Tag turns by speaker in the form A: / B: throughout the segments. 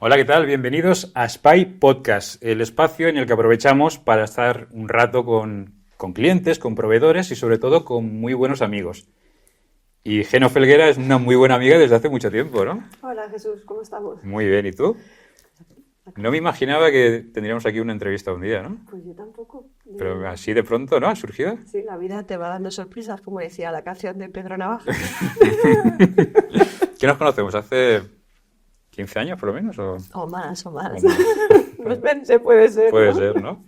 A: Hola, ¿qué tal? Bienvenidos a Spy Podcast, el espacio en el que aprovechamos para estar un rato con clientes, con proveedores y sobre todo con muy buenos amigos. Y Geno Felguera es una muy buena amiga desde hace mucho tiempo, ¿no?
B: Hola Jesús, ¿cómo estamos?
A: Muy bien, ¿y tú? No me imaginaba que tendríamos aquí una entrevista un día, ¿no?
B: Pues yo tampoco.
A: Pero así de pronto, ¿no? ¿Ha surgido?
B: Sí, la vida te va dando sorpresas, como decía la canción de Pedro Navaja.
A: ¿Qué nos conocemos? ¿Hace 15 años por lo menos?
B: O más.
A: O más.
B: No pensé, puede ser.
A: Puede
B: ¿no?
A: ser, ¿no?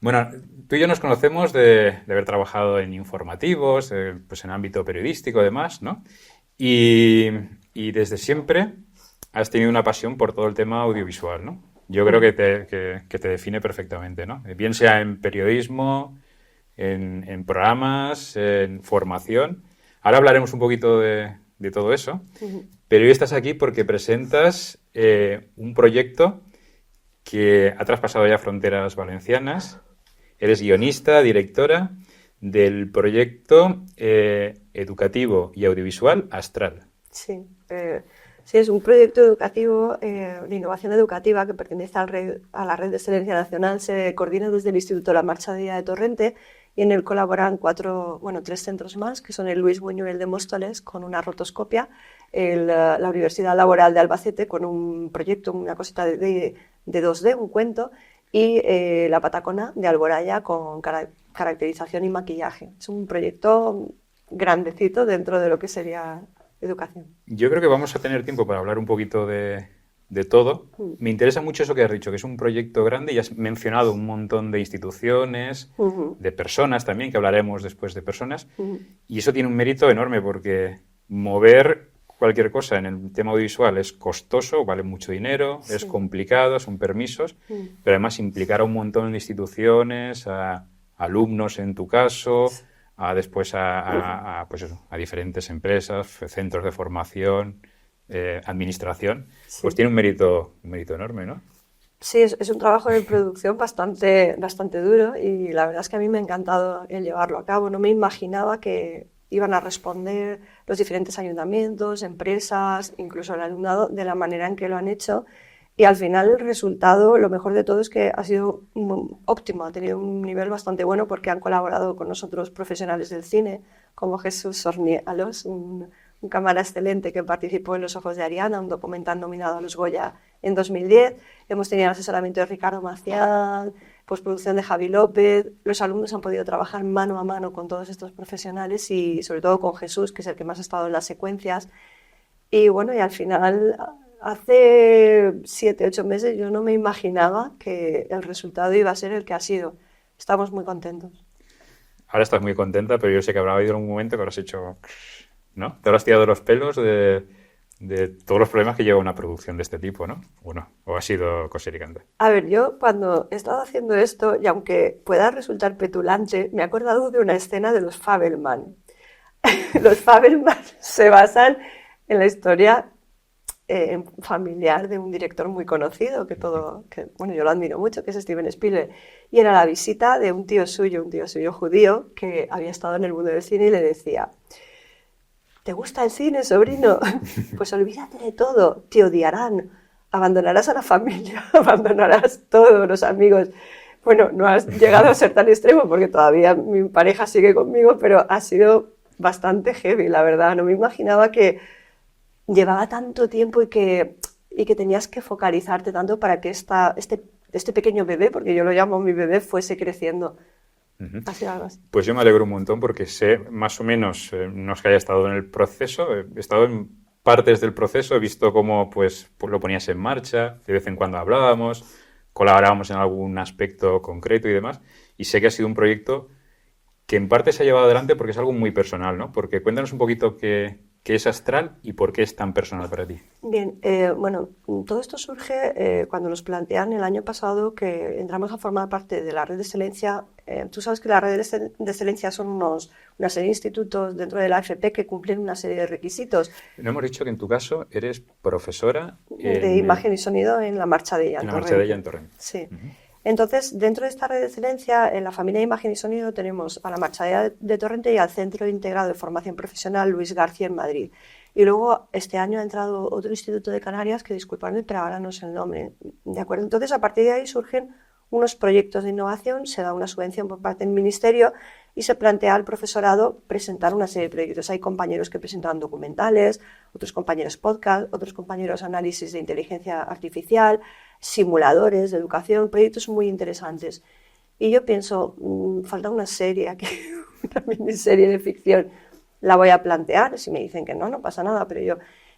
A: Bueno, tú y yo nos conocemos de haber trabajado en informativos, pues en ámbito periodístico y demás, ¿no? Y desde siempre has tenido una pasión por todo el tema audiovisual, ¿no? Yo creo que te define perfectamente, ¿no? Bien sea en periodismo, en programas, en formación. Ahora hablaremos un poquito de todo eso, pero hoy estás aquí porque presentas un proyecto que ha traspasado ya fronteras valencianas. Eres guionista, directora del proyecto educativo y audiovisual Astral.
B: Sí, sí, es un proyecto educativo de innovación educativa que pertenece a la Red de Excelencia Nacional. Se coordina desde el Instituto La Marchadilla de Torrente y en él colaboran tres centros más, que son el Luis Buñuel de Móstoles con una rotoscopia, la Universidad Laboral de Albacete con un proyecto, una cosita de 2D, un cuento, y la Patacona de Alboraya con caracterización y maquillaje. Es un proyecto grandecito dentro de lo que sería educación.
A: Yo creo que vamos a tener tiempo para hablar un poquito de todo. Me interesa mucho eso que has dicho, que es un proyecto grande y has mencionado un montón de instituciones, de personas también, que hablaremos después de personas, y eso tiene un mérito enorme porque mover cualquier cosa en el tema audiovisual es costoso, vale mucho dinero, es complicado, son permisos, pero además implicar a un montón de instituciones, a alumnos en tu caso, después a diferentes empresas, centros de formación, administración, pues tiene un mérito enorme, ¿no?
B: Sí, es un trabajo de producción bastante duro y la verdad es que a mí me ha encantado el llevarlo a cabo. No me imaginaba que iban a responder los diferentes ayuntamientos, empresas, incluso el alumnado, de la manera en que lo han hecho. Y al final el resultado, lo mejor de todo es que ha sido óptimo, ha tenido un nivel bastante bueno porque han colaborado con nosotros profesionales del cine, como Jesús Sornialos, un cámara excelente que participó en Los ojos de Ariana, un documental nominado a los Goya en 2010. Hemos tenido el asesoramiento de Ricardo Macián, postproducción de Javi López. Los alumnos han podido trabajar mano a mano con todos estos profesionales y sobre todo con Jesús, que es el que más ha estado en las secuencias. Y bueno, y al final, hace 7, 8 meses yo no me imaginaba que el resultado iba a ser el que ha sido. Estamos muy contentos.
A: Ahora estás muy contenta, pero yo sé que habrá habido un momento que habrás hecho, ¿no? Te habrás tirado los pelos de todos los problemas que lleva una producción de este tipo, ¿no? Bueno, o ha sido cosericante.
B: A ver, yo cuando he estado haciendo esto, y aunque pueda resultar petulante, me he acordado de una escena de los Fabelman. Los Fabelman se basan en la historia familiar de un director muy conocido, bueno, yo lo admiro mucho, que es Steven Spielberg. Y era la visita de un tío suyo judío, que había estado en el mundo del cine y le decía: ¿te gusta el cine, sobrino? Pues olvídate de todo, te odiarán, abandonarás a la familia, abandonarás todos los amigos. Bueno, no has llegado a ser tan extremo porque todavía mi pareja sigue conmigo, pero ha sido bastante heavy, la verdad. No me imaginaba que llevaba tanto tiempo y que tenías que focalizarte tanto para que este pequeño bebé, porque yo lo llamo mi bebé, fuese creciendo.
A: Pues yo me alegro un montón porque sé más o menos, no es que haya estado en el proceso, he estado en partes del proceso, he visto cómo pues lo ponías en marcha, de vez en cuando hablábamos, colaborábamos en algún aspecto concreto y demás, y sé que ha sido un proyecto que en parte se ha llevado adelante porque es algo muy personal, ¿no? Porque cuéntanos un poquito qué es Astral y por qué es tan personal para ti.
B: Bien, bueno, todo esto surge cuando nos plantean el año pasado que entramos a formar parte de la Red de Excelencia. Tú sabes que la Red de Excelencia son una serie de institutos dentro de la AFP que cumplen una serie de requisitos.
A: No hemos dicho que en tu caso eres profesora
B: de imagen y sonido en la Marchadilla.
A: En la Marchadilla en Torrent.
B: Sí. Entonces, dentro de esta red de excelencia, en la familia de Imagen y Sonido tenemos a la Marchadera de Torrente y al Centro Integrado de Formación Profesional Luis García en Madrid. Y luego este año ha entrado otro instituto de Canarias, que disculpadme, pero ahora no sé el nombre. ¿De acuerdo? Entonces, a partir de ahí surgen unos proyectos de innovación, se da una subvención por parte del Ministerio y se plantea al profesorado presentar una serie de proyectos. Hay compañeros que presentan documentales, otros compañeros podcast, otros compañeros análisis de inteligencia artificial, simuladores de educación, proyectos muy interesantes. Y yo pienso, falta una serie aquí, una miniserie de ficción. La voy a plantear, si me dicen que no, no pasa nada, pero yo...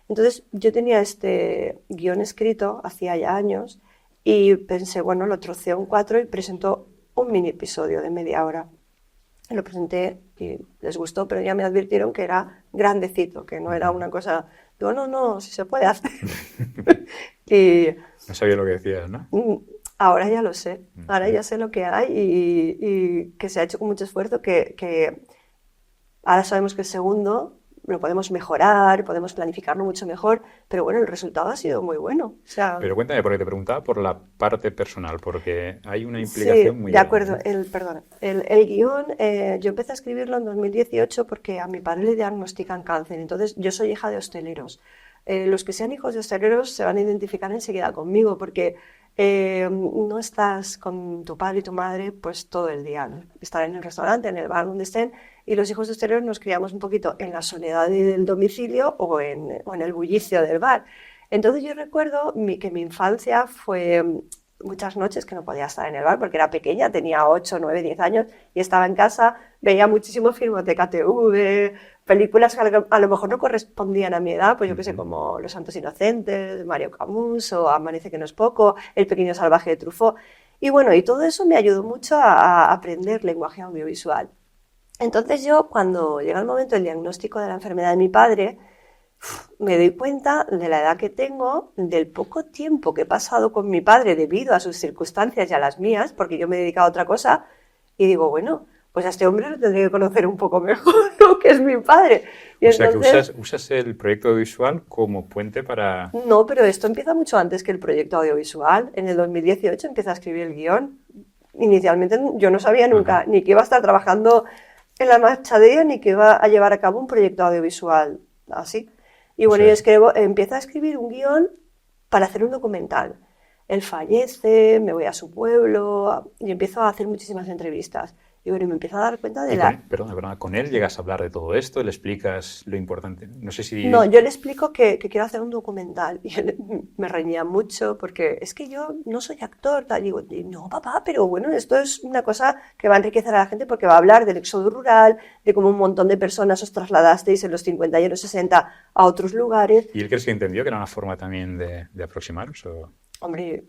B: Entonces, yo tenía este guión escrito hacía ya años y pensé, bueno, lo troceo en 4 y presento un mini episodio de media hora. Lo presenté y les gustó, pero ya me advirtieron que era grandecito, que no era una cosa... Digo, no, si se puede hacer. Y
A: No sabía lo que decías, ¿no?
B: ahora ya lo sé, ahora ya sé lo que hay y que se ha hecho con mucho esfuerzo, que ahora sabemos que el segundo lo podemos mejorar, podemos planificarlo mucho mejor, pero bueno, el resultado ha sido muy bueno. O sea,
A: Pero cuéntame, porque te preguntaba por la parte personal, porque hay una
B: sí,
A: implicación muy
B: de
A: grande.
B: acuerdo. El guión, yo empecé a escribirlo en 2018 porque a mi padre le diagnostican cáncer. Entonces, yo soy hija de hosteleros. Los que sean hijos de hosteleros se van a identificar enseguida conmigo porque no estás con tu padre y tu madre pues todo el día, ¿no? Están en el restaurante, en el bar, donde estén, y los hijos de hosteleros nos criamos un poquito en la soledad del domicilio o en el bullicio del bar. Entonces yo recuerdo que mi infancia fue muchas noches que no podía estar en el bar porque era pequeña, tenía 8, 9, 10 años y estaba en casa, veía muchísimos filmes de KTV, películas que a lo mejor no correspondían a mi edad, pues yo qué sé, como Los Santos Inocentes, de Mario Camus, o Amanece que no es poco, El pequeño salvaje de Truffaut. Y bueno, y todo eso me ayudó mucho a aprender lenguaje audiovisual. Entonces yo, cuando llega el momento del diagnóstico de la enfermedad de mi padre, me doy cuenta de la edad que tengo, del poco tiempo que he pasado con mi padre debido a sus circunstancias y a las mías, porque yo me he dedicado a otra cosa, y digo, bueno, pues a este hombre lo tendré que conocer un poco mejor, ¿no? Que es mi padre. Y
A: O sea,
B: entonces,
A: que usas el proyecto audiovisual como puente para...
B: no, pero esto empieza mucho antes que el proyecto audiovisual. En el 2018 empecé a escribir el guión. Inicialmente yo no sabía nunca ni que iba a estar trabajando en la Marchadera ni que iba a llevar a cabo un proyecto audiovisual así. Y bueno,
A: O sea,
B: yo empiezo a escribir un guión para hacer un documental. Él fallece, me voy a su pueblo y empiezo a hacer muchísimas entrevistas. Y bueno, y me empiezo a dar cuenta de
A: y
B: la...
A: perdona, con él llegas a hablar de todo esto, le explicas lo importante. No sé si...
B: No, yo le explico que quiero hacer un documental y él me reñía mucho porque es que yo no soy actor, tal. Y digo, no, papá, pero bueno, esto es una cosa que va a enriquecer a la gente porque va a hablar del éxodo rural, de cómo un montón de personas os trasladasteis en los 50 y en los 60 a otros lugares.
A: ¿Y él crees que entendió que era una forma también de aproximaros? O...
B: Hombre,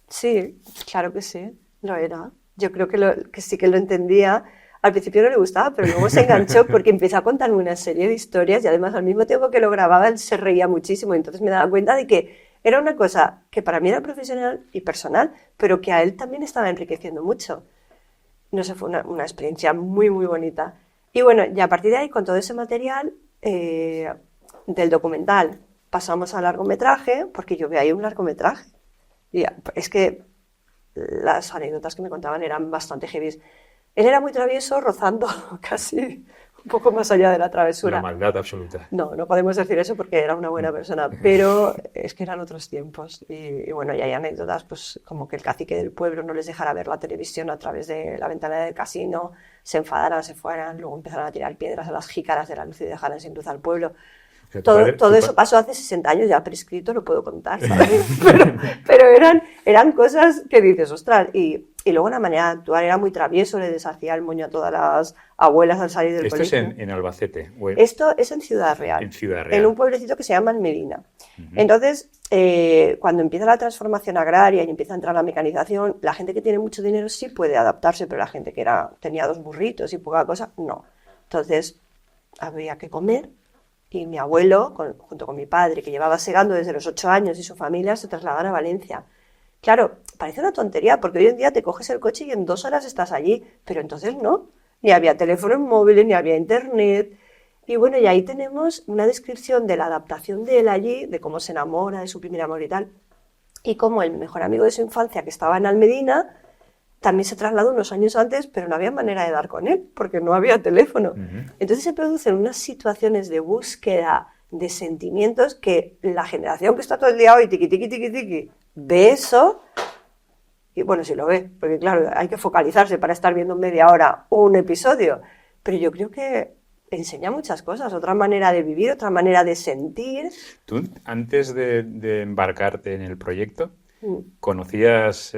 B: sí, claro que sí, lo era. Yo creo que sí que lo entendía. Al principio no le gustaba, pero luego se enganchó porque empezó a contarme una serie de historias y además al mismo tiempo que lo grababa él se reía muchísimo. Entonces me daba cuenta de que era una cosa que para mí era profesional y personal, pero que a él también estaba enriqueciendo mucho. No sé, fue una experiencia muy, muy bonita. Y bueno, y a partir de ahí, con todo ese material del documental, pasamos al largometraje, porque yo veía ahí un largometraje. Y es que las anécdotas que me contaban eran bastante heavy. Él era muy travieso, rozando casi un poco más allá de la travesura.
A: La maldad absoluta.
B: No, no podemos decir eso porque era una buena persona, pero es que eran otros tiempos. Y bueno, y hay anécdotas, pues como que el cacique del pueblo no les dejara ver la televisión a través de la ventana del casino, se enfadaran, se fueran, luego empezaron a tirar piedras a las jícaras de la luz y dejaran sin luz al pueblo.
A: O sea,
B: Todo eso pasó hace 60 años, ya prescrito, lo puedo contar, ¿sabes? Pero eran cosas que dices, ostras, y luego la manera de actuar era muy travieso, le deshacía el moño a todas las abuelas al salir del
A: Esto
B: colegio.
A: es en Albacete. O
B: Esto es en Ciudad Real,
A: en Ciudad Real.
B: en un pueblecito que se llama Medina. Entonces, cuando empieza la transformación agraria y empieza a entrar la mecanización, la gente que tiene mucho dinero sí puede adaptarse, pero la gente que tenía 2 burritos y poca cosa, no. Entonces, había que comer. Y mi abuelo, junto con mi padre, que llevaba segando desde los 8 años, y su familia se trasladaron a Valencia. Claro, parece una tontería, porque hoy en día te coges el coche y en 2 horas estás allí, pero entonces no. Ni había teléfonos móviles, ni había internet. Y bueno, y ahí tenemos una descripción de la adaptación de él allí, de cómo se enamora, de su primer amor y tal. y como el mejor amigo de su infancia, que estaba en Almedina, también se trasladó unos años antes, pero no había manera de dar con él, porque no había teléfono. Entonces se producen unas situaciones de búsqueda de sentimientos que la generación que está todo el día hoy, tiqui, tiqui, tiqui, tiqui, ve eso, y bueno, si lo ve, porque claro, hay que focalizarse para estar viendo media hora un episodio, pero yo creo que enseña muchas cosas, otra manera de vivir, otra manera de sentir.
A: Tú, antes de embarcarte en el proyecto, ¿conocías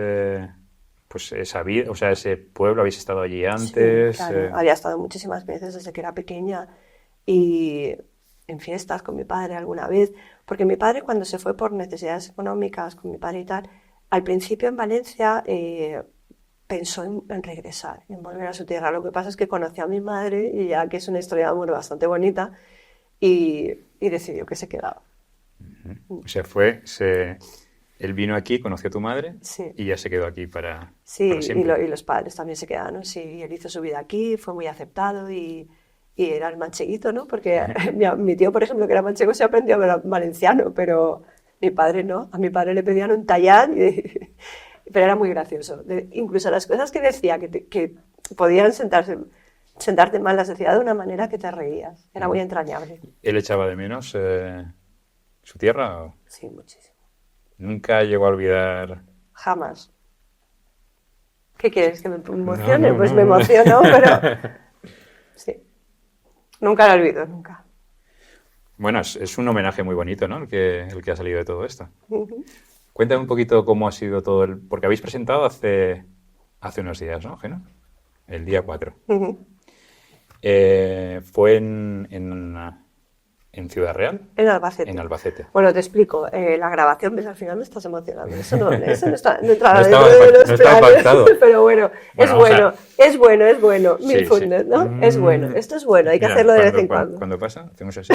A: pues esa vida, o sea, ese pueblo? ¿Habéis estado allí antes?
B: Sí, claro, había estado muchísimas veces desde que era pequeña y en fiestas con mi padre alguna vez, porque mi padre cuando se fue por necesidades económicas con mi padre y tal, al principio en Valencia pensó en regresar, en volver a su tierra. Lo que pasa es que conoció a mi madre y ya que es una historia de amor bastante bonita y decidió que se quedaba.
A: O sea, él vino aquí, conoció a tu madre
B: Sí.
A: y ya se quedó aquí para
B: Sí,
A: siempre.
B: y los padres también se quedaron. Sí, él hizo su vida aquí, fue muy aceptado y era el mancheguito, ¿no? Porque mi tío, por ejemplo, que era manchego, se aprendió a hablar valenciano, pero mi padre no. A mi padre le pedían un tallán, pero era muy gracioso. Incluso las cosas que decía que podían sentarte mal, las decía de una manera que te reías. Era muy entrañable.
A: ¿Él echaba de menos su tierra?
B: Sí, muchísimo.
A: ¿Nunca llegó a olvidar?
B: Jamás. ¿Qué quieres? ¿Que me emocione?
A: No,
B: Pues
A: no,
B: me
A: no.
B: emociono, pero sí. Nunca lo olvido, nunca.
A: Bueno, es un homenaje muy bonito, ¿no? El que ha salido de todo esto. Cuéntame un poquito cómo ha sido todo porque habéis presentado hace unos días, ¿no, Geno? El día 4. Fue en Ciudad Real.
B: En Albacete.
A: En Albacete.
B: Bueno, te explico. La grabación, ves, al final me estás emocionando. Eso no está, no
A: No
B: entraba
A: estaba
B: dentro de los
A: no estaba
B: planes.
A: pactado.
B: Pero bueno,
A: Bueno,
B: es bueno.
A: Sí,
B: Mindfulness,
A: sí.
B: ¿no? Es bueno. Esto es bueno, hay que
A: Mira,
B: hacerlo de vez en cuando.
A: Cuando pasa, hacemos así.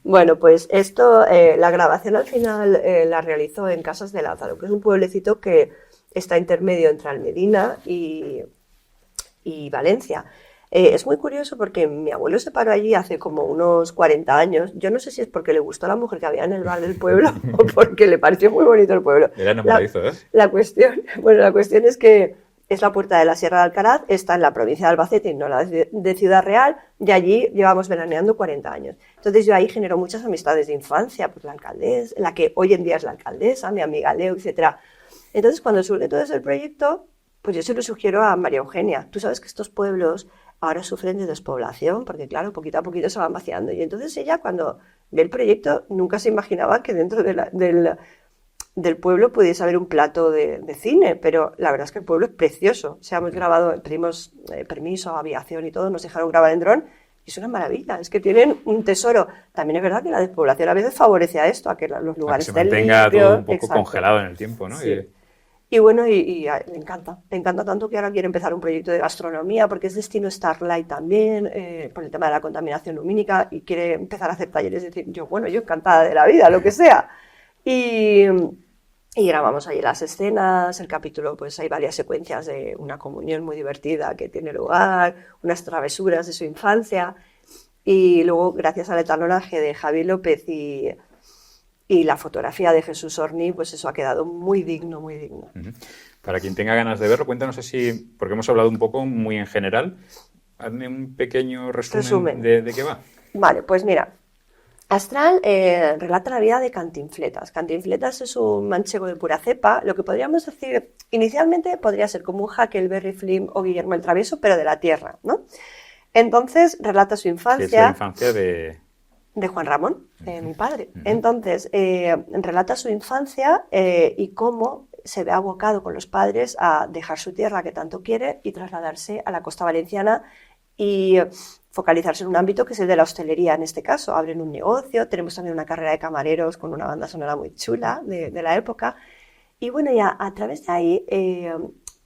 B: Bueno, pues esto, la grabación al final la realizó en Casas de Lázaro, que es un pueblecito que está intermedio entre Almedina y Valencia. Es muy curioso porque mi abuelo se paró allí hace como unos 40 años. Yo no sé si es porque le gustó la mujer que había en el bar del pueblo o porque le pareció muy bonito el pueblo.
A: Era enamoradizo, ¿eh?
B: La cuestión es que es la puerta de la Sierra de Alcaraz, está en la provincia de Albacete y no la de Ciudad Real, y allí llevamos veraneando 40 años. Entonces yo ahí genero muchas amistades de infancia, pues la alcaldesa, la que hoy en día es la alcaldesa, mi amiga Leo, etc. Entonces cuando surge todo ese proyecto, pues yo se lo sugiero a María Eugenia. Tú sabes que estos pueblos ahora sufren de despoblación, porque claro, poquito a poquito se van vaciando. Y entonces ella, cuando ve el proyecto, nunca se imaginaba que dentro del pueblo pudiese haber un plato de cine, pero la verdad es que el pueblo es precioso. O sea, hemos grabado, pedimos permiso, aviación y todo, nos dejaron grabar en dron, y es una maravilla, es que tienen un tesoro. También es verdad que la despoblación a veces favorece a esto, a que los lugares estén limpios.
A: Se mantenga todo un poco
B: Exacto.
A: congelado en el tiempo, ¿no?
B: Sí. Y bueno, le encanta tanto que ahora quiere empezar un proyecto de gastronomía porque es destino Starlight también, por el tema de la contaminación lumínica, y quiere empezar a hacer talleres. Es decir, yo encantada de la vida, lo que sea. Y grabamos ahí las escenas, el capítulo, pues hay varias secuencias de una comunión muy divertida que tiene lugar, unas travesuras de su infancia, y luego gracias al etalonaje de Javi López y la fotografía de Jesús Orni, pues eso ha quedado muy digno, muy digno.
A: Para quien tenga ganas de verlo, cuéntanos así, porque hemos hablado un poco muy en general, hazme un pequeño resumen. De qué va.
B: Vale, pues mira, Astral relata la vida de Cantinfletas. Cantinfletas es un manchego de pura cepa, lo que podríamos decir, inicialmente podría ser como un Huckleberry Finn o Guillermo el Travieso, pero de la tierra, ¿no? Entonces relata su infancia.
A: Que es la infancia de
B: Juan Ramón, mi padre. Entonces, relata su infancia y cómo se ve abocado con los padres a dejar su tierra que tanto quiere y trasladarse a la costa valenciana y focalizarse en un ámbito que es el de la hostelería en este caso. Abren un negocio, tenemos también una carrera de camareros con una banda sonora muy chula de la época. Y bueno, ya a través de ahí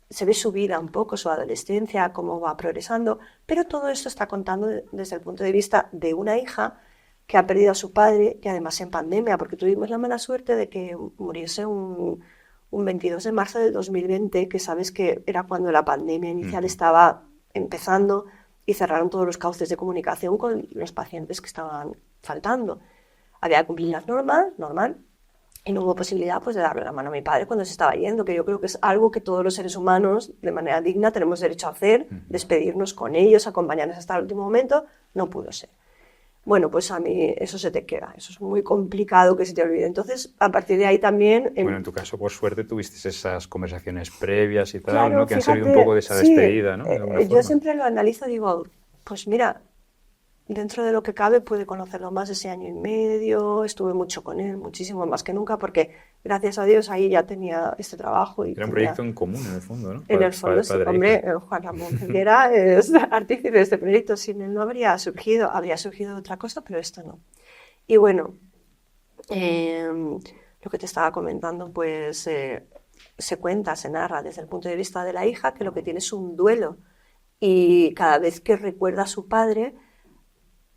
B: se ve su vida un poco, su adolescencia, cómo va progresando, pero todo esto está contando desde el punto de vista de una hija que ha perdido a su padre, y además en pandemia, porque tuvimos la mala suerte de que muriese un 22 de marzo del 2020, que sabes que era cuando la pandemia inicial estaba empezando y cerraron todos los cauces de comunicación con los pacientes que estaban faltando. Había que cumplir las normas, normal, Y no hubo posibilidad pues de darle la mano a mi padre cuando se estaba yendo, que yo creo que es algo que todos los seres humanos, de manera digna, tenemos derecho a hacer, despedirnos con ellos, acompañarles hasta el último momento. No pudo ser. Bueno, pues a mí eso se te queda, eso es muy complicado que se te olvide. Entonces, a partir de ahí también...
A: Bueno, en tu caso, por suerte, tuviste esas conversaciones previas y tal,
B: Claro,
A: ¿no? Que han
B: fíjate,
A: servido un poco de esa
B: sí,
A: despedida, ¿no? De alguna
B: yo
A: forma.
B: siempre lo analizo y digo, pues mira, dentro de lo que cabe pude conocerlo más ese año y medio, estuve mucho con él, muchísimo más que nunca, porque gracias a Dios ahí ya tenía este trabajo. Y
A: Era un
B: tenía...
A: proyecto en común, en el fondo, ¿no?
B: En el fondo, sí,
A: Padre e
B: hombre,
A: hija.
B: Juan Ramón Helguera es artífice de este proyecto. Sin él no habría surgido otra cosa, pero esto no. Y bueno, lo que te estaba comentando, pues se cuenta, se narra desde el punto de vista de la hija que lo que tiene es un duelo. Y cada vez que recuerda a su padre,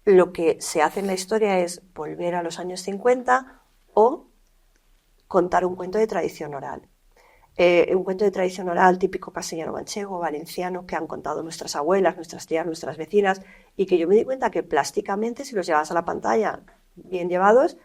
B: lo que se hace en la historia es volver a los años 50 o contar un cuento de tradición oral. Un cuento de tradición oral típico castellano-manchego, valenciano, que han contado nuestras abuelas, nuestras tías, nuestras vecinas, y que yo me di cuenta que plásticamente, si los llevabas a la pantalla bien llevados,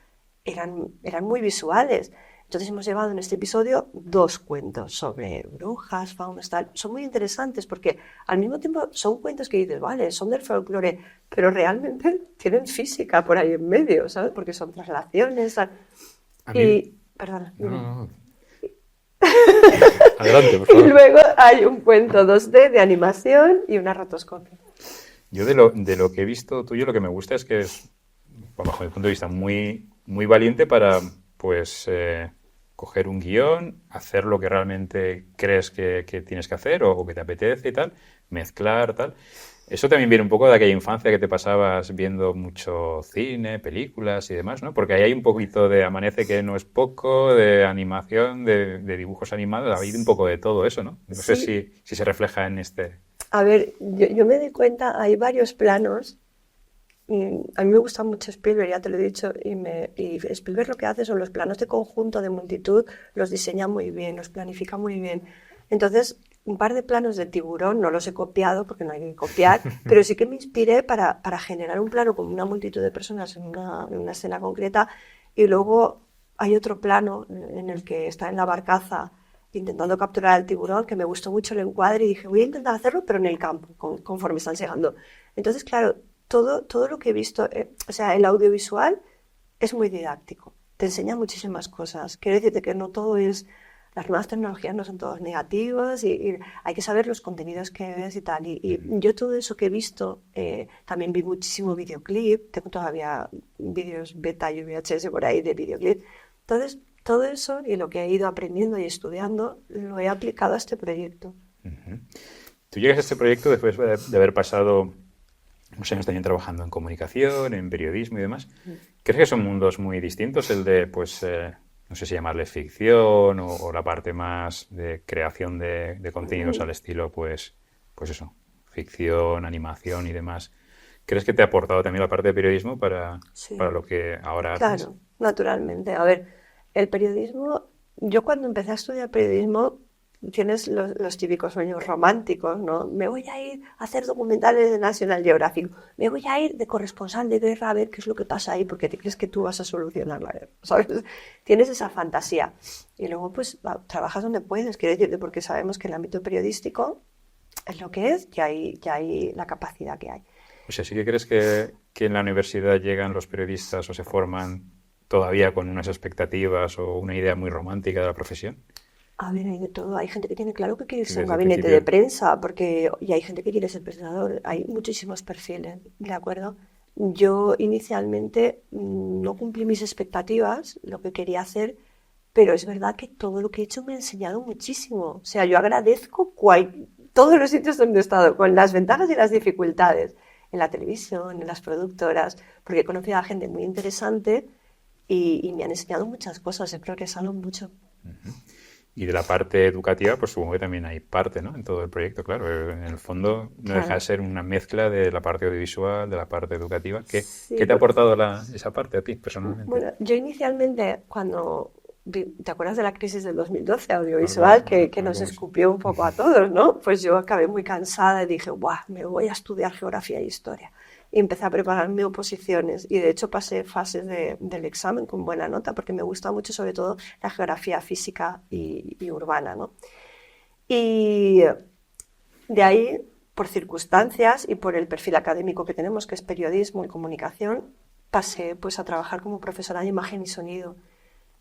B: eran muy visuales. Entonces hemos llevado en este episodio 2 cuentos sobre brujas, faunas, tal. Son muy interesantes porque al mismo tiempo son cuentos que dices, vale, son del folclore, pero realmente tienen física por ahí en medio, ¿sabes? Porque son traslaciones. Tal. Perdona.
A: No. Adelante, por favor.
B: Y luego hay un cuento 2D de animación y una rotoscopia.
A: Yo de lo que he visto tuyo, lo que me gusta es que es, bajo mi punto de vista, muy, muy valiente para, pues, coger un guión, hacer lo que realmente crees que tienes que hacer o que te apetece y tal, mezclar, tal. Eso también viene un poco de aquella infancia que te pasabas viendo mucho cine, películas y demás, ¿no? Porque ahí hay un poquito de Amanece que no es poco, de animación, de dibujos animados, hay un poco de todo eso, ¿no? No sé si se refleja en este...
B: A ver, yo me di cuenta, hay varios planos. A mí me gusta mucho Spielberg, ya te lo he dicho, y Spielberg lo que hace son los planos de conjunto, de multitud, los diseña muy bien, los planifica muy bien. Entonces, un par de planos de tiburón no los he copiado porque no hay que copiar, pero sí que me inspiré para generar un plano con una multitud de personas en una escena concreta, y luego hay otro plano en el que está en la barcaza intentando capturar al tiburón, que me gustó mucho el encuadre y dije, voy a intentar hacerlo, pero en el campo, conforme están llegando. Entonces, claro, todo lo que he visto, o sea, el audiovisual es muy didáctico, te enseña muchísimas cosas. Quiero decirte que no todo es, las nuevas tecnologías no son todas negativas y hay que saber los contenidos que ves y tal. Y yo todo eso que he visto, también vi muchísimo videoclip, tengo todavía vídeos beta y VHS por ahí de videoclip. Entonces, todo eso y lo que he ido aprendiendo y estudiando lo he aplicado a este proyecto.
A: Tú llegas a este proyecto después de haber pasado unos años también trabajando en comunicación, en periodismo y demás. ¿Crees que son mundos muy distintos? El de, pues, no sé si llamarle ficción o la parte más de creación de contenidos al estilo, pues eso, ficción, animación y demás. ¿Crees que te ha aportado también la parte de periodismo para lo que ahora haces?
B: Claro, naturalmente. A ver, el periodismo, yo cuando empecé a estudiar periodismo, tienes los típicos sueños románticos, ¿no? Me voy a ir a hacer documentales de National Geographic, me voy a ir de corresponsal de guerra a ver qué es lo que pasa ahí, porque te crees que tú vas a solucionar la guerra, ¿sabes? Tienes esa fantasía. Y luego, pues, trabajas donde puedes, quiero decirte, porque sabemos que el ámbito periodístico es lo que es, ya hay la capacidad que hay.
A: O sea, ¿sí que crees que en la universidad llegan los periodistas o se forman todavía con unas expectativas o una idea muy romántica de la profesión?
B: A ver, hay de todo. Hay gente que tiene claro que quiere ser un gabinete de prensa, y hay gente que quiere ser presentador. Hay muchísimos perfiles, ¿de acuerdo? Yo inicialmente no cumplí mis expectativas, lo que quería hacer, pero es verdad que todo lo que he hecho me ha enseñado muchísimo. O sea, yo agradezco todos los sitios donde he estado, con las ventajas y las dificultades, en la televisión, en las productoras, porque he conocido a gente muy interesante y me han enseñado muchas cosas, he progresado mucho.
A: Y de la parte educativa, pues supongo que también hay parte, ¿no? En todo el proyecto, claro. En el fondo no deja de ser una mezcla de la parte audiovisual, de la parte educativa. ¿Qué te ha aportado esa parte a ti personalmente?
B: Bueno, yo inicialmente cuando... ¿Te acuerdas de la crisis del 2012 audiovisual que nos escupió un poco a todos, ¿no? Pues yo acabé muy cansada y dije, ¡buah! Me voy a estudiar geografía e historia. y empecé a prepararme oposiciones. Y de hecho pasé fases del examen con buena nota, porque me gusta mucho sobre todo la geografía física y urbana, ¿no? Y de ahí, por circunstancias y por el perfil académico que tenemos, que es periodismo y comunicación, pasé pues a trabajar como profesora de imagen y sonido.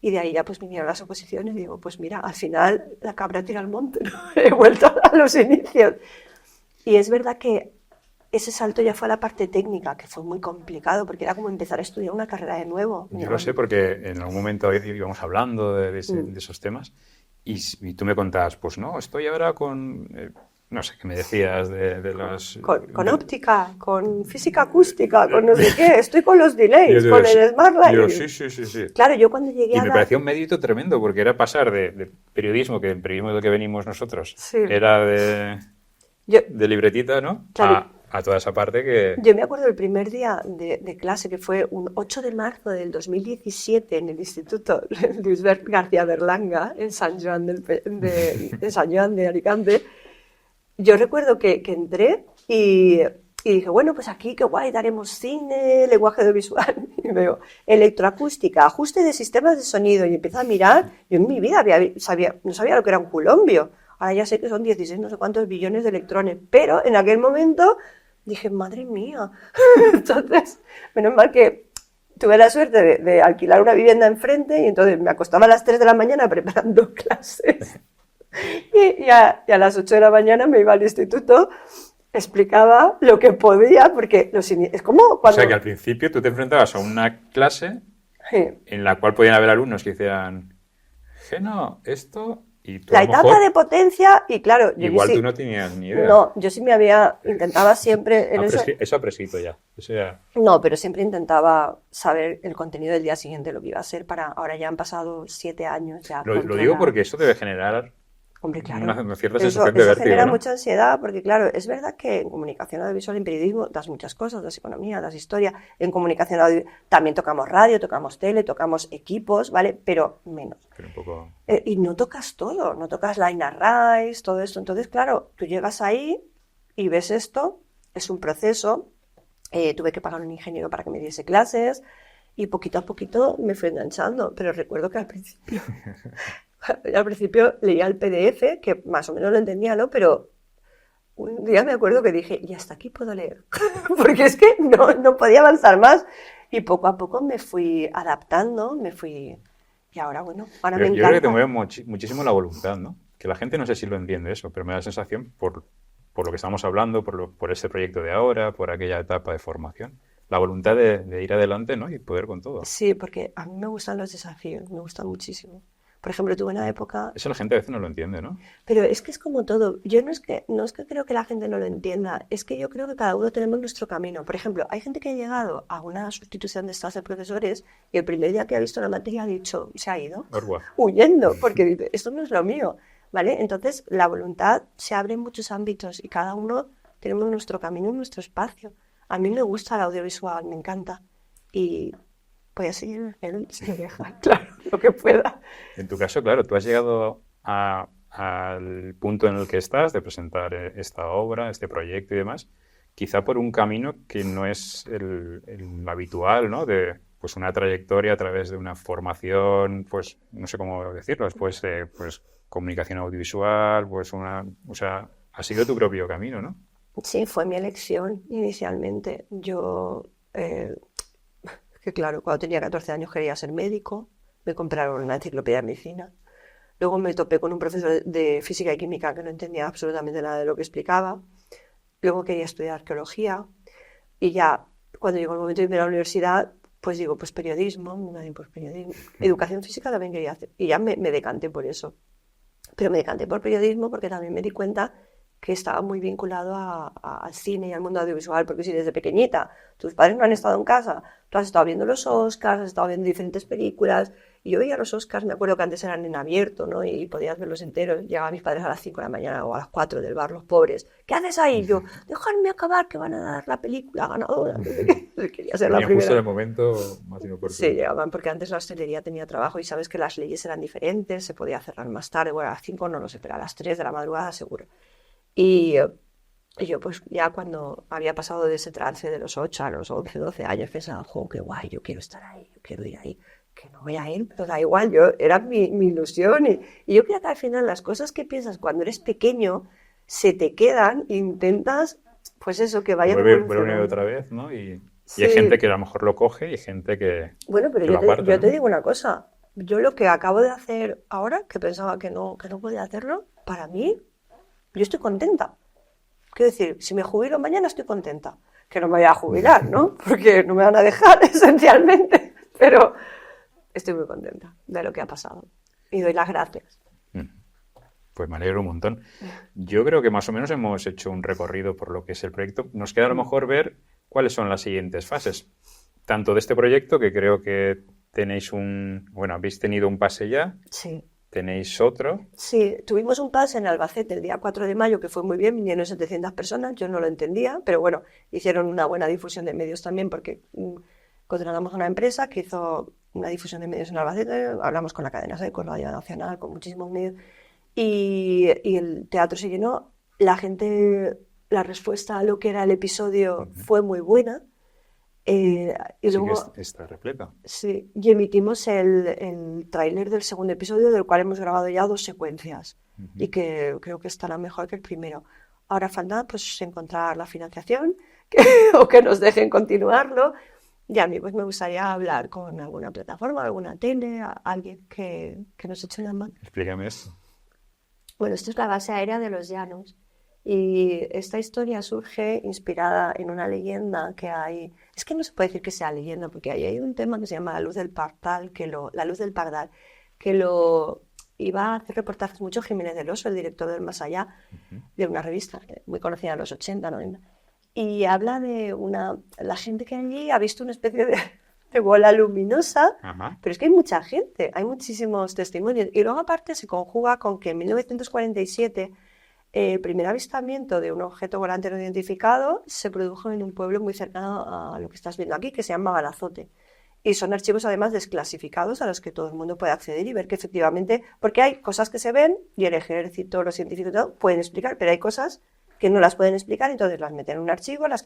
B: Y de ahí ya pues vinieron las oposiciones y digo, pues mira, al final la cabra tira al monte, ¿no? He vuelto a los inicios. Y es verdad que ese salto ya fue a la parte técnica, que fue muy complicado, porque era como empezar a estudiar una carrera de nuevo.
A: Yo lo sé porque en algún momento íbamos hablando de esos temas y tú me contabas, pues no, estoy ahora con... no sé, ¿qué me decías de las...
B: Con óptica, con física acústica, con no sé qué, estoy con los delays, con el Smart Lighting.
A: Sí.
B: Claro, yo cuando llegué
A: y me parecía un mérito tremendo, porque era pasar de periodismo, que en periodismo del que venimos nosotros, era de libretita, ¿no?
B: Claro,
A: a toda esa parte que...
B: Yo me acuerdo del primer día de clase, que fue un 8 de marzo del 2017 en el Instituto Luis García Berlanga, en San Joan en San Joan de Alicante. Yo recuerdo que entré y dije, bueno, pues aquí qué guay, daremos cine, lenguaje audiovisual, y veo electroacústica, ajuste de sistemas de sonido, y empiezo a mirar. Yo en mi vida no sabía lo que era un culombio. Ahora ya sé que son 16 no sé cuántos billones de electrones, pero en aquel momento dije, madre mía. Entonces, menos mal que tuve la suerte de alquilar una vivienda enfrente, y entonces me acostaba a las 3 de la mañana preparando clases. Y a las 8 de la mañana me iba al instituto, explicaba lo que podía, porque es como cuando...
A: O sea, que al principio tú te enfrentabas a una clase en la cual podían haber alumnos que decían, Geno, esto... Y tú,
B: la etapa de potencia, y claro...
A: Igual tú no tenías ni idea.
B: No, yo sí intentaba siempre...
A: Eso ha prescrito ya. Eso ya.
B: No, pero siempre intentaba saber el contenido del día siguiente, lo que iba a ser para... Ahora ya han pasado 7 años ya.
A: Lo digo porque eso debe generar...
B: Hombre, claro.
A: Una cierta sensación de
B: eso
A: vértigo,
B: genera
A: ¿no?
B: mucha ansiedad, porque claro, es verdad que en comunicación audiovisual, en periodismo, das muchas cosas, das economía, das historia. En comunicación audiovisual también tocamos radio, tocamos tele, tocamos equipos, ¿vale? Pero menos.
A: Pero un poco...
B: Y no tocas todo, no tocas line arrays, todo esto. Entonces, claro, tú llegas ahí y ves esto, es un proceso. Tuve que pagar un ingeniero para que me diese clases y poquito a poquito me fui enganchando. Pero recuerdo que al principio... Al principio leía el PDF, que más o menos lo entendía, ¿no? Pero un día me acuerdo que dije, y hasta aquí puedo leer, porque es que no podía avanzar más. Y poco a poco me fui adaptando, y ahora, bueno, ahora me encanta.
A: Yo creo que te mueve muchísimo la voluntad, ¿no? Que la gente no sé si lo entiende eso, pero me da la sensación, por lo que estamos hablando, por este proyecto de ahora, por aquella etapa de formación, la voluntad de ir adelante, ¿no? Y poder con todo.
B: Sí, porque a mí me gustan los desafíos, me gustan muchísimo. Por ejemplo, tuve una época...
A: Eso la gente a veces no lo entiende, ¿no?
B: Pero es que es como todo. Yo no es que creo que la gente no lo entienda, es que yo creo que cada uno tenemos nuestro camino. Por ejemplo, hay gente que ha llegado a una sustitución de estados de profesores y el primer día que ha visto la materia ha dicho, se ha ido, huyendo, porque dice, esto no es lo mío, ¿vale? Entonces, la voluntad se abre en muchos ámbitos y cada uno tenemos nuestro camino, nuestro espacio. A mí me gusta el audiovisual, me encanta. Y... voy a seguir él sin dejar, claro, lo que pueda.
A: En tu caso, claro, tú has llegado al punto en el que estás de presentar esta obra, este proyecto y demás, quizá por un camino que no es el habitual, ¿no? De pues una trayectoria a través de una formación, pues no sé cómo decirlo, después de pues comunicación audiovisual, pues o sea, ha sido tu propio camino, ¿no?
B: Sí, fue mi elección inicialmente. Yo que claro, cuando tenía 14 años quería ser médico, me compraron una enciclopedia de medicina. Luego me topé con un profesor de física y química que no entendía absolutamente nada de lo que explicaba. Luego quería estudiar arqueología y ya cuando llegó el momento de irme a la universidad, pues digo, pues periodismo, pues periodismo. Educación física también quería hacer y ya me decanté por eso. Pero me decanté por periodismo porque también me di cuenta que estaba muy vinculado al cine y al mundo audiovisual, porque si desde pequeñita tus padres no han estado en casa, tú has estado viendo los Oscars, has estado viendo diferentes películas, y yo veía los Oscars, me acuerdo que antes eran en abierto, ¿no? Y podías verlos enteros, llegaban mis padres a las 5 de la mañana o a las 4 del bar, los pobres, ¿qué haces ahí? Y yo, dejadme acabar, que van a dar la película ganadora. Quería ser la primera.
A: Justo en el momento más inoportuno.
B: Sí, llegaban, porque antes la hostelería tenía trabajo y sabes que las leyes eran diferentes, se podía cerrar más tarde, bueno, a las 5 no lo sé, pero a las 3 de la madrugada seguro. Y Y yo pues ya cuando había pasado de ese trance de los 8 a los 11, 12 años, pensaba, jo, qué guay, yo quiero estar ahí, yo quiero ir ahí, que no voy a ir, pero da igual, era mi ilusión. Y yo creo que al final las cosas que piensas cuando eres pequeño se te quedan e intentas, pues eso, que vayan
A: Vuelve una y
B: evolucionando.
A: otra vez, ¿no? Y hay
B: Sí,
A: gente que a lo mejor lo coge y hay gente
B: bueno, pero
A: que lo aparta,
B: yo te
A: ¿no?
B: digo una cosa, yo lo que acabo de hacer ahora, que pensaba que no podía hacerlo, para mí, yo estoy contenta. Quiero decir, si me jubilo mañana estoy contenta. Que no me voy a jubilar, ¿no? Porque no me van a dejar esencialmente. Pero estoy muy contenta de lo que ha pasado. Y doy las gracias.
A: Pues me alegro un montón. Yo creo que más o menos hemos hecho un recorrido por lo que es el proyecto. Nos queda a lo mejor ver cuáles son las siguientes fases. Tanto de este proyecto, que creo que habéis tenido un pase ya,
B: Sí.
A: tenéis otro.
B: Sí, tuvimos un pase en Albacete el día 4 de mayo que fue muy bien, vinieron 700 personas, yo no lo entendía, pero bueno, hicieron una buena difusión de medios también porque contratamos a una empresa que hizo una difusión de medios en Albacete, hablamos con la cadena SER, con Radio Nacional, con muchísimos medios, y el teatro se llenó, la respuesta a lo que era el episodio fue muy buena, y
A: Sí
B: luego...
A: que está repleto.
B: Sí, y emitimos el tráiler del segundo episodio, del cual hemos grabado ya 2 secuencias y que creo que estará mejor que el primero. Ahora falta pues encontrar la financiación o que nos dejen continuarlo. Y a mí pues me gustaría hablar con alguna plataforma, alguna tele, alguien que nos eche una mano.
A: Explícame eso.
B: Bueno, esto es la base aérea de Los Llanos. Y esta historia surge inspirada en una leyenda que hay. Es que no se puede decir que sea leyenda, porque ahí hay un tema que se llama La Luz del Pardal, La Luz del Pardal, que lo iba a hacer reportajes mucho Jiménez del Oso, el director del Más Allá, de una revista muy conocida en los 80, 90. Y habla de la gente que allí ha visto una especie de bola luminosa,
A: Ajá.
B: pero es que hay mucha gente, hay muchísimos testimonios. Y luego aparte se conjuga con que en 1947 el primer avistamiento de un objeto volante no identificado se produjo en un pueblo muy cercano a lo que estás viendo aquí, que se llama Balazote. Y son archivos además desclasificados a los que todo el mundo puede acceder y ver que efectivamente, porque hay cosas que se ven y el ejército, los científicos y todo pueden explicar, pero hay cosas que no las pueden explicar, entonces las meten en un archivo, las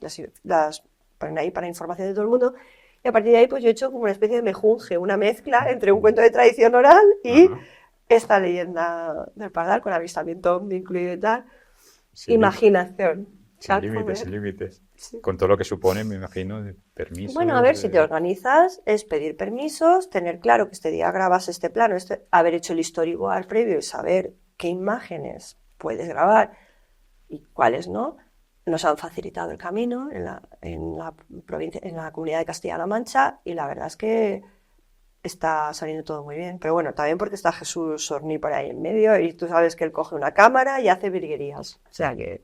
B: ponen ahí para información de todo el mundo. Y a partir de ahí pues yo he hecho como una especie de mejunje, una mezcla entre un cuento de tradición oral y esta leyenda del Pardal con avistamiento incluido y tal.
A: Sin
B: Imaginación.
A: Sin límites, sin límites. Sí. Con todo lo que supone, me imagino, de permisos.
B: Bueno, a ver, si te organizas, es pedir permisos, tener claro que este día grabas este plano, haber hecho el storyboard previo y saber qué imágenes puedes grabar y cuáles no. Nos han facilitado el camino en la provincia, en la comunidad de Castilla-La Mancha y la verdad es que está saliendo todo muy bien. Pero bueno, también porque está Jesús Sorní por ahí en medio y tú sabes que él coge una cámara y hace virguerías. O sea que,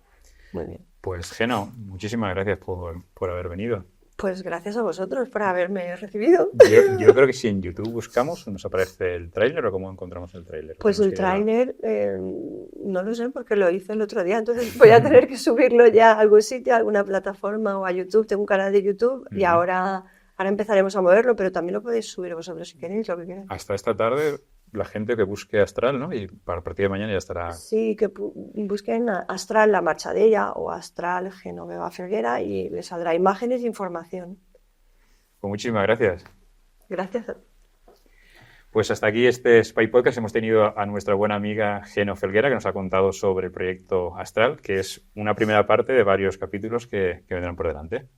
B: muy bien.
A: Pues Geno, muchísimas gracias por haber venido.
B: Pues gracias a vosotros por haberme recibido.
A: Yo creo que si en YouTube buscamos, ¿nos aparece el tráiler o cómo encontramos el tráiler?
B: Pues el tráiler, no lo sé porque lo hice el otro día, entonces voy a tener que subirlo ya a algún sitio, a alguna plataforma o a YouTube. Tengo un canal de YouTube y ahora empezaremos a moverlo, pero también lo podéis subir vosotros si queréis, lo que queráis.
A: Hasta esta tarde, la gente que busque Astral, ¿no? Y para a partir de mañana ya estará...
B: Sí, que busquen Astral, la marcha de ella, o Astral, Genoveva Felguera, y les saldrá imágenes e información.
A: Pues muchísimas gracias.
B: Gracias.
A: Pues hasta aquí este Spy Podcast. Hemos tenido a nuestra buena amiga Geno Felguera, que nos ha contado sobre el proyecto Astral, que es una primera parte de varios capítulos que vendrán por delante.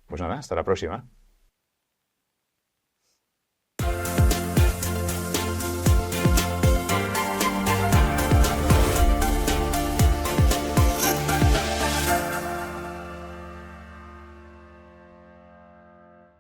A: Pues nada, hasta la próxima.